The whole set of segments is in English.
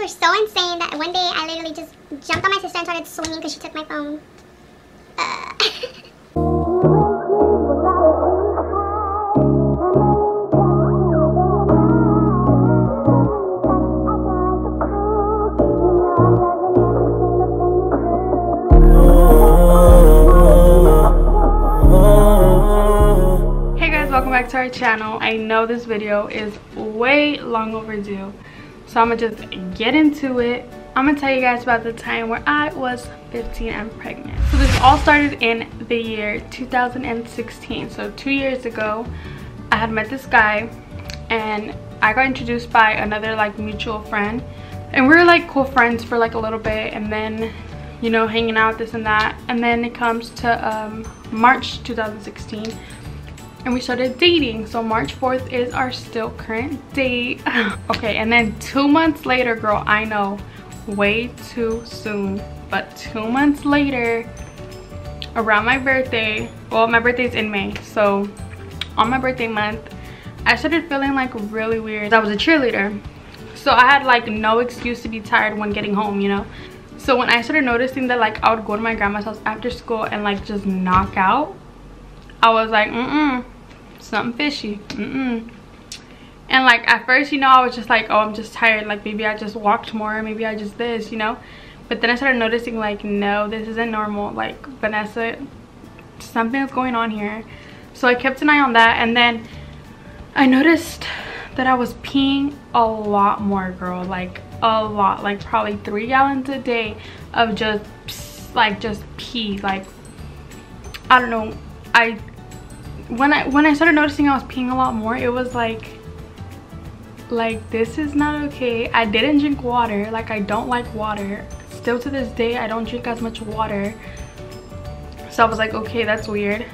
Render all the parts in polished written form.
were so insane that one day I literally just jumped on my sister and started swinging because she took my phone. Welcome back to our channel. I know this video is way long overdue, so I'm gonna just get into it. I'm gonna tell you guys about the time where I was 15 and pregnant. So this all started in the year 2016. So 2 years ago, I had met this guy and I got introduced by another like mutual friend, and we were like cool friends for like a little bit, and then, you know, hanging out, this and that, and then it comes to March 2016 and we started dating. So March 4th is our still current date. Okay, and then 2 months later, girl, I know, way too soon, but 2 months later, around my birthday, well, my birthday's in May, so on my birthday month, I started feeling like really weird. I was a cheerleader, so I had like no excuse to be tired when getting home, you know. So when I started noticing that like I would go to my grandma's house after school and like just knock out, I was like, something fishy. And like at first, you know, I was just like, oh, I'm just tired, like maybe I just walked more, maybe I just this, you know. But then I started noticing like, no, this isn't normal, like Vanessa, something is going on here. So I kept an eye on that, and then I noticed that I was peeing a lot more, girl, like a lot, like probably 3 gallons a day of just pee. Like, I don't know, when I started noticing I was peeing a lot more, it was like this is not okay. I didn't drink water, like I don't like water. Still to this day, I don't drink as much water. So I was like, okay, that's weird.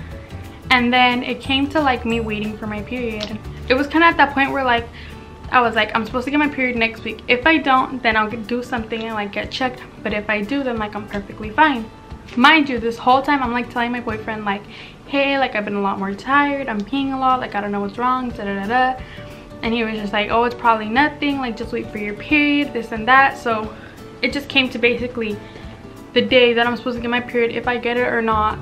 And then it came to like me waiting for my period. It was kind of at that point where like I was like, I'm supposed to get my period next week. If I don't, then I'll do something and like get checked. But if I do, then like I'm perfectly fine. Mind you, this whole time I'm like telling my boyfriend like, hey, like I've been a lot more tired, I'm peeing a lot, like I don't know what's wrong, da da da da. And he was just like, oh, it's probably nothing, like just wait for your period, this and that. So it just came to basically the day that I'm supposed to get my period. If I get it or not,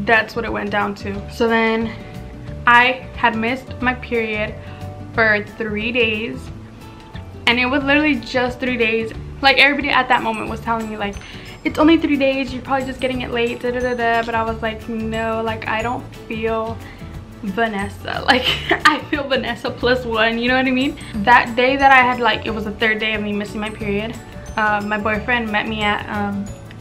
that's what it went down to. So then I had missed my period for 3 days, and it was literally just 3 days. Like everybody at that moment was telling me like, it's only 3 days, you're probably just getting it late, da da da da. But I was like, no, like I don't feel Vanessa, like I feel Vanessa +1, you know what I mean? That day that I had, like, it was the 3rd day of me missing my period, my boyfriend met me at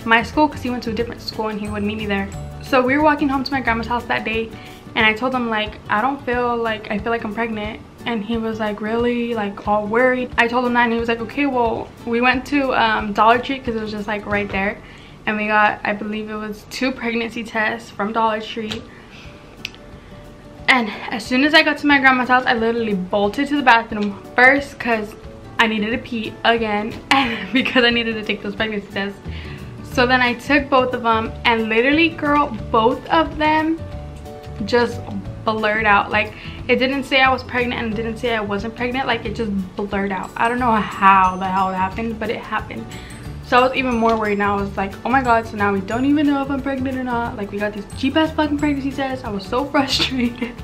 my school, because he went to a different school and he would meet me there. So we were walking home to my grandma's house that day, and I told him like, I feel like I'm pregnant. And he was like, really, like all worried. I told him that, and he was like, okay, well, we went to Dollar Tree, because it was just like right there, and we got, I believe it was 2 pregnancy tests from Dollar Tree. And as soon as I got to my grandma's house, I literally bolted to the bathroom first because I needed to pee again, and because I needed to take those pregnancy tests. So then I took both of them, and literally, girl, both of them just blurred out. Like, it didn't say I was pregnant and it didn't say I wasn't pregnant, like it just blurred out. I don't know how the hell it happened, but it happened. So I was even more worried now. I was like, oh my god, so now we don't even know if I'm pregnant or not. Like, we got these cheap ass fucking pregnancy tests. I was so frustrated.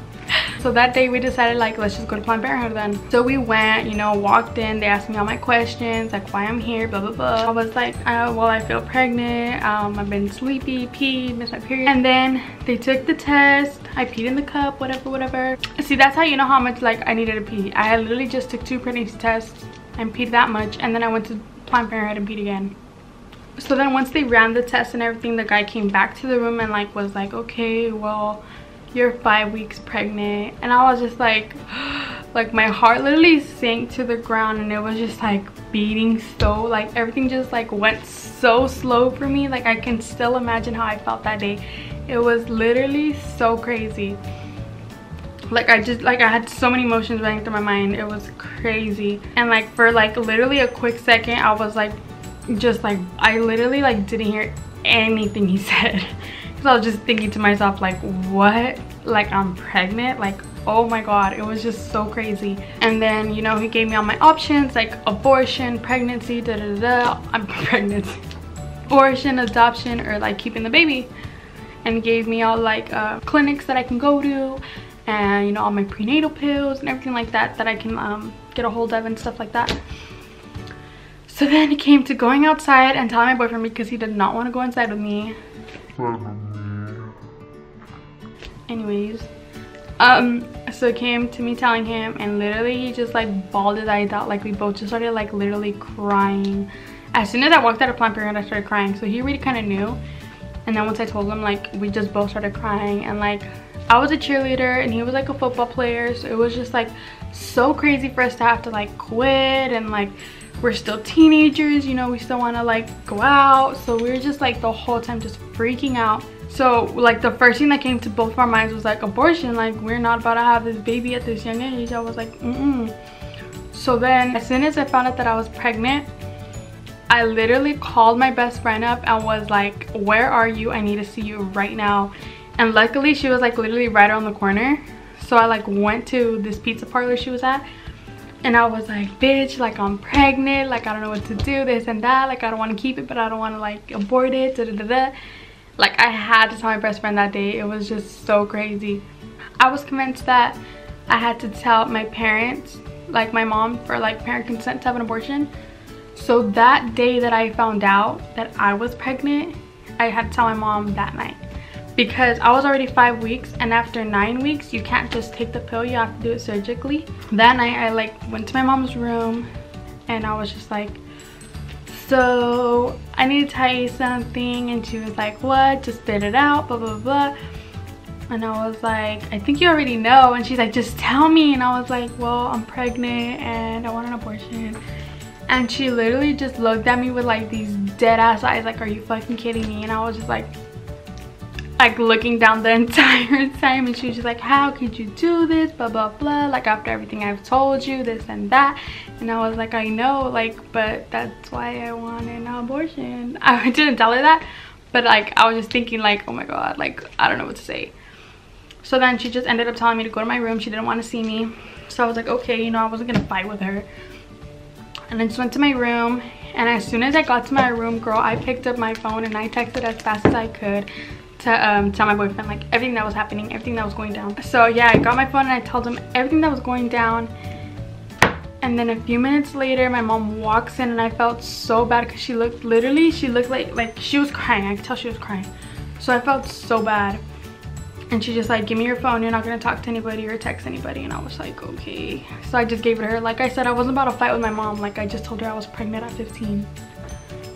So that day we decided like, let's just go to Planned Parenthood then. So we went, you know, walked in, they asked me all my questions, like why I'm here, blah blah blah. I was like, well, I feel pregnant, I've been sleepy, peed, missed my period. And then they took the test, I peed in the cup, whatever. See, that's how you know how much like I needed to pee. I had literally just took 2 pregnancy tests and peed that much, and then I went to Planned Parenthood and peed again. So then once they ran the test and everything, the guy came back to the room and like was like, okay, well, you're 5 weeks pregnant. And I was just like my heart literally sank to the ground, and it was just like beating so, like everything just like went so slow for me. Like I can still imagine how I felt that day. It was literally so crazy. Like I had so many emotions running through my mind. It was crazy. And like for like literally a quick second, I was like, just like, I literally like didn't hear anything he said. I was just thinking to myself like, what, like I'm pregnant, like Oh my god, it was just so crazy. And then, you know, he gave me all my options like abortion, pregnancy, I'm pregnant, abortion, adoption, or like keeping the baby. And gave me all like clinics that I can go to, and you know, all my prenatal pills and everything like that that I can get a hold of and stuff like that. So then it came to going outside and telling my boyfriend, because he did not want to go inside with me. Anyways, so it came to me telling him, and literally he just like bawled his eyes out. Like we both just started like literally crying. As soon as I walked out of Planned Parenthood, I started crying. So he already kind of knew. And then once I told him, like, we just both started crying. And like, I was a cheerleader and he was like a football player, so it was just like so crazy for us to have to like quit. And like, we're still teenagers, you know, we still want to like go out. So we were just like the whole time just freaking out. So like the first thing that came to both of our minds was like abortion. Like, we're not about to have this baby at this young age. I was like, So then as soon as I found out that I was pregnant, I literally called my best friend up and was like, where are you? I need to see you right now. And luckily she was like literally right around the corner. So I like went to this pizza parlor she was at, and I was like, bitch, like I'm pregnant, like I don't know what to do, this and that, like I don't want to keep it, but I don't want to like abort it, Like, I had to tell my best friend that day. It was just so crazy. I was convinced that I had to tell my parents, like my mom, for like parent consent to have an abortion. So that day that I found out that I was pregnant, I had to tell my mom that night, because I was already 5 weeks, and after 9 weeks you can't just take the pill, you have to do it surgically. That night I like went to my mom's room and I was just like, so I need to tell you something. And she was like, what? Just spit it out, blah blah blah. And I was like, I think you already know. And she's like, just tell me. And I was like, well, I'm pregnant and I want an abortion. And she literally just looked at me with like these dead ass eyes, like, are you fucking kidding me? And I was just like looking down the entire time. And she was just like, how could you do this, blah blah blah, like after everything I've told you, this and that. And I was like, I know, like, but that's why I want an abortion. I didn't tell her that, but like I was just thinking like, oh my god, like I don't know what to say. So then she just ended up telling me to go to my room. She didn't want to see me, so I was like, okay, you know, I wasn't gonna fight with her. And I just went to my room, and as soon as I got to my room, girl, I picked up my phone and I texted as fast as I could to tell my boyfriend like everything that was happening, everything that was going down. So yeah, I got my phone and I told him everything that was going down. And then a few minutes later, my mom walks in, and I felt so bad because she looked like she was crying. I could tell she was crying. So I felt so bad. And she just like, give me your phone, you're not gonna talk to anybody or text anybody. And I was like, okay. So I just gave it to her. Like I said, I wasn't about to fight with my mom. Like I just told her I was pregnant at 15.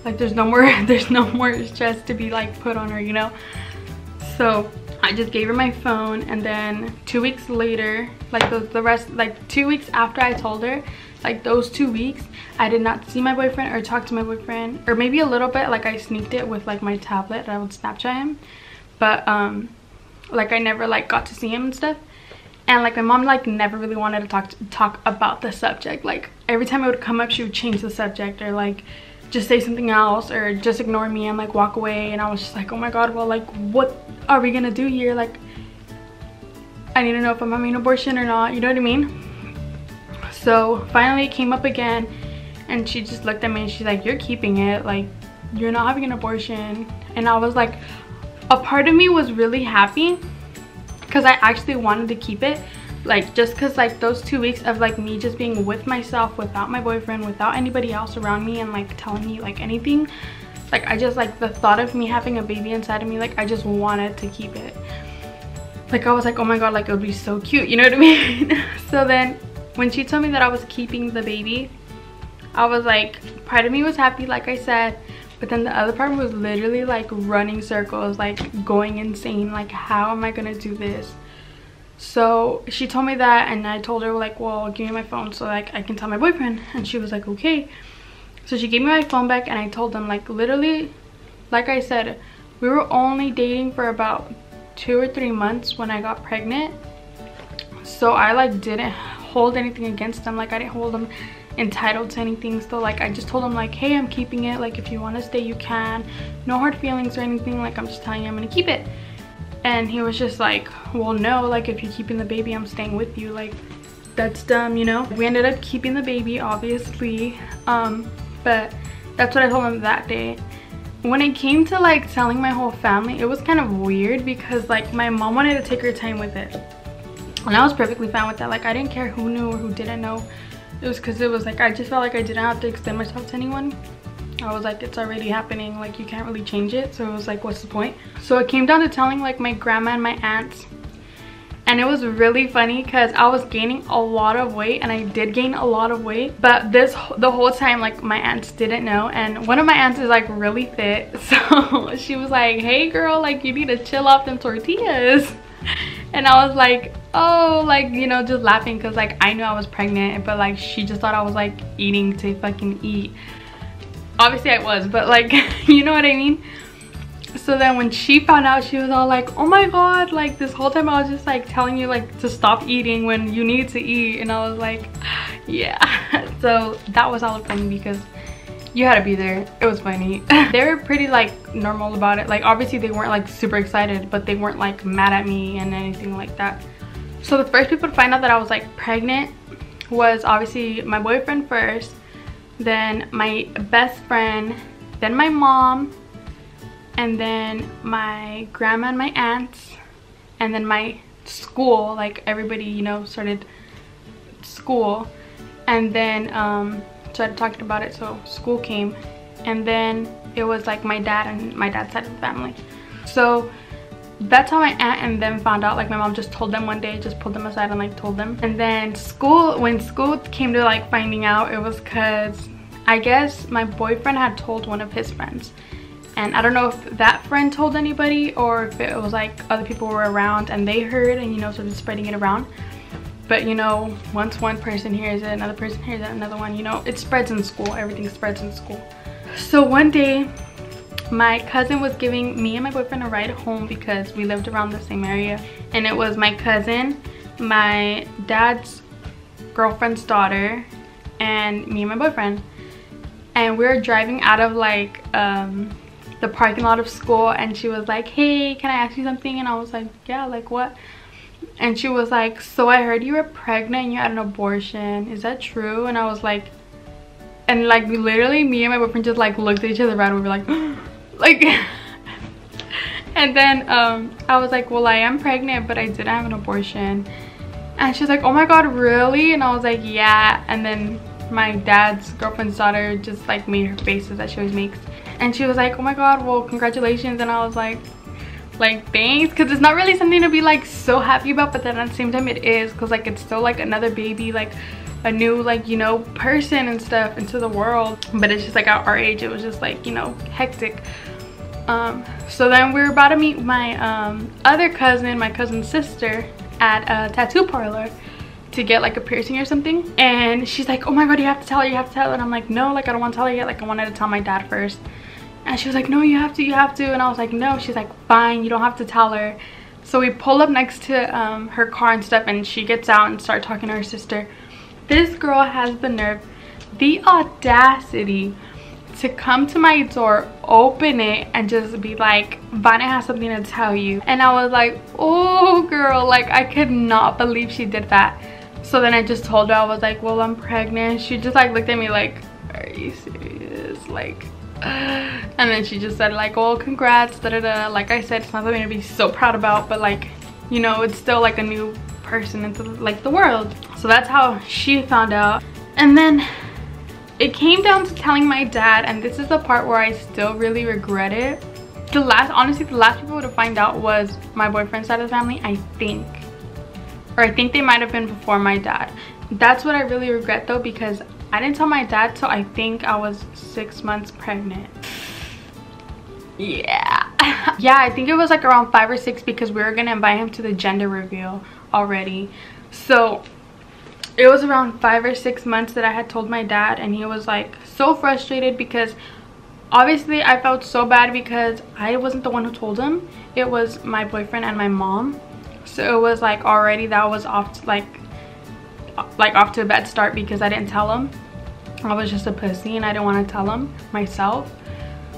Like there's no more stress to be like put on her, you know. So I just gave her my phone, and then 2 weeks later, like the rest, like 2 weeks after I told her, like those 2 weeks, I did not see my boyfriend or talk to my boyfriend, or maybe a little bit, like I sneaked it with like my tablet and I would Snapchat him, but like I never like got to see him and stuff. And like my mom like never really wanted to talk about the subject. Like every time it would come up, she would change the subject, or like just say something else, or just ignore me and like walk away. And I was just like, oh my god, well, like what are we gonna do here? Like I need to know if I'm having an abortion or not, you know what I mean? So finally it came up again, and she just looked at me and she's like, you're keeping it, like you're not having an abortion. And I was like, a part of me was really happy because I actually wanted to keep it, like just because like those 2 weeks of like me just being with myself without my boyfriend, without anybody else around me and like telling me like anything, like I just like the thought of me having a baby inside of me, like I just wanted to keep it. Like I was like, oh my god, like it would be so cute, you know what I mean? So then when she told me that I was keeping the baby, I was like, part of me was happy, like I said, but then the other part was literally like running circles, like going insane, like how am I gonna do this? So she told me that, and I told her like, well, give me my phone so like I can tell my boyfriend. And she was like, okay. So she gave me my phone back, and I told him like literally, like I said, we were only dating for about 2 or 3 months when I got pregnant. So I like didn't hold anything against him, like I didn't hold him entitled to anything. So like I just told him like, hey, I'm keeping it, like if you want to stay you can, no hard feelings or anything, like I'm just telling you I'm gonna keep it. And he was just like, well, no, like if you're keeping the baby, I'm staying with you. Like, that's dumb, you know. We ended up keeping the baby, obviously, but that's what I told him that day. When it came to like telling my whole family, it was kind of weird because like my mom wanted to take her time with it, and I was perfectly fine with that. Like, I didn't care who knew or who didn't know. It was because it was like I just felt like I didn't have to extend myself to anyone. I was like, it's already happening, like you can't really change it. So it was like, what's the point? So it came down to telling like my grandma and my aunts. And it was really funny because I was gaining a lot of weight, and I did gain a lot of weight, but the whole time like my aunts didn't know. And one of my aunts is like really fit, so she was like, hey girl, like you need to chill off them tortillas. And I was like, oh, like, you know, just laughing because like I knew I was pregnant, but like she just thought I was like eating to fucking eat. Obviously I was, but like you know what I mean. So then when she found out, she was all like, oh my god, like this whole time I was just like telling you like to stop eating when you need to eat. And I was like, yeah. So that was all funny because you had to be there. It was funny. They were pretty like normal about it. Like obviously they weren't like super excited, but they weren't like mad at me and anything like that. So the first people to find out that I was like pregnant was obviously my boyfriend first, then my best friend, then my mom, and then my grandma and my aunts, and then my school. Like everybody, you know, started school, and then started talking about it. So school came, and then it was like my dad and my dad's side of the family. So that's how my aunt and them found out. Like my mom just told them one day, just pulled them aside and like told them. And then school, when school came to like finding out, it was because I guess my boyfriend had told one of his friends. And I don't know if that friend told anybody or if it was like other people were around and they heard and, you know, started spreading it around. But, you know, once one person hears it, another person hears it, another one, you know, it spreads in school. Everything spreads in school. So one day, my cousin was giving me and my boyfriend a ride home because we lived around the same area. And it was my cousin, my dad's girlfriend's daughter, and me and my boyfriend. And we were driving out of like the parking lot of school, and she was like, hey, can I ask you something? And I was like, yeah, like what? And she was like, so I heard you were pregnant and you had an abortion, is that true? And I was like, and like literally me and my boyfriend just like looked at each other right, and we were like like and then I was like, well, I am pregnant, but I didn't have an abortion. And she's like, oh my god, really? And I was like, yeah. And then my dad's girlfriend's daughter just like made her faces that she always makes, and she was like, oh my god, well, congratulations. And I was like thanks, because it's not really something to be like so happy about, but then at the same time it is, because like it's still like another baby, like a new, like, you know, person and stuff into the world. But it's just like at our age, it was just like, you know, hectic. So then we were about to meet my other cousin, my cousin's sister, at a tattoo parlor to get like a piercing or something. And she's like, oh my god, you have to tell her, you have to tell her. And I'm like, no, like I don't want to tell her yet, like I wanted to tell my dad first. And she was like, no, you have to. And I was like, no. She's like, fine, you don't have to tell her. So we pull up next to her car and stuff, and she gets out and starts talking to her sister. This girl has the nerve, the audacity to come to my door, open it, and just be like, Vanessa has something to tell you. And I was like, oh girl, like I could not believe she did that. So then I just told her, I was like, well, I'm pregnant. She just like looked at me like, are you serious? Like, and then she just said like, oh, congrats, da da da. Like I said, it's not something to be so proud about, but like, you know, it's still like a new person into like the world. So that's how she found out. And then it came down to telling my dad, and this is the part where I still really regret it. Honestly, the last people to find out was my boyfriend's side of the family, I think. Or I think they might have been before my dad. That's what I really regret though, because I didn't tell my dad till I think I was 6 months pregnant. Yeah. Yeah, I think it was like around 5 or 6, because we were gonna invite him to the gender reveal already. So it was around 5 or 6 months that I had told my dad, and he was like so frustrated because obviously I felt so bad because I wasn't the one who told him. It was my boyfriend and my mom. So it was like already that was off to, like off to a bad start because I didn't tell him. I was just a pussy and I didn't want to tell him myself.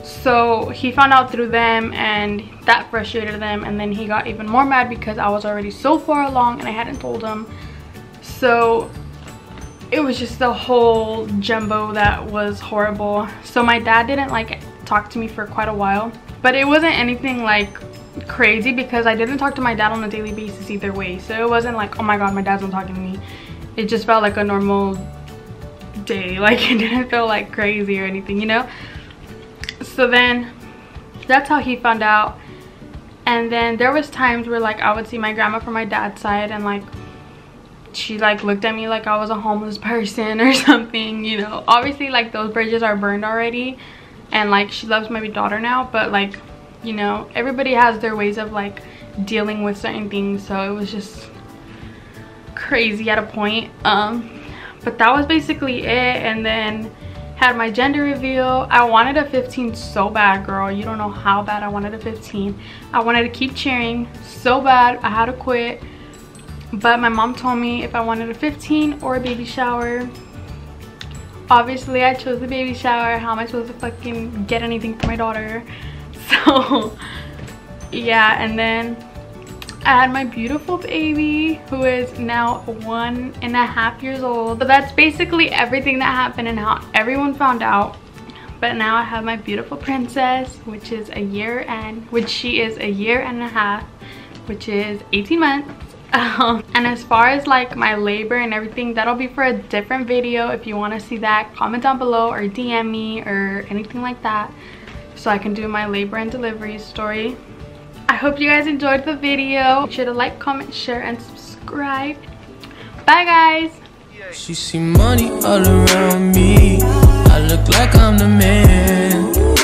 So he found out through them, and that frustrated them, and then he got even more mad because I was already so far along and I hadn't told him. So it was just the whole jumbo that was horrible. So my dad didn't like talk to me for quite a while, but it wasn't anything like crazy because I didn't talk to my dad on a daily basis either way. So it wasn't like, oh my god, my dad's not talking to me. It just felt like a normal day. Like, it didn't feel like crazy or anything, you know. So then that's how he found out. And then there was times where like I would see my grandma from my dad's side, and like she like looked at me like I was a homeless person or something, you know. Obviously like those bridges are burned already, and like she loves my daughter now, but like, you know, everybody has their ways of like dealing with certain things. So it was just crazy at a point. But that was basically it. And then had my gender reveal. I wanted a 15 so bad, girl. You don't know how bad I wanted a 15. I wanted to keep cheering so bad. I had to quit, but my mom told me if I wanted a 15 or a baby shower. Obviously I chose the baby shower. How am I supposed to fucking get anything for my daughter? So yeah, and then I had my beautiful baby, who is now 1.5 years old. So that's basically everything that happened and how everyone found out. But now I have my beautiful princess, which is a year and she is a year and a half, which is 18 months. And as far as like my labor and everything, that'll be for a different video. If you want to see that, comment down below or DM me or anything like that, so I can do my labor and delivery story. I hope you guys enjoyed the video. Make sure to like, comment, share, and subscribe. Bye, guys. She see money all around me. I look like I'm the man.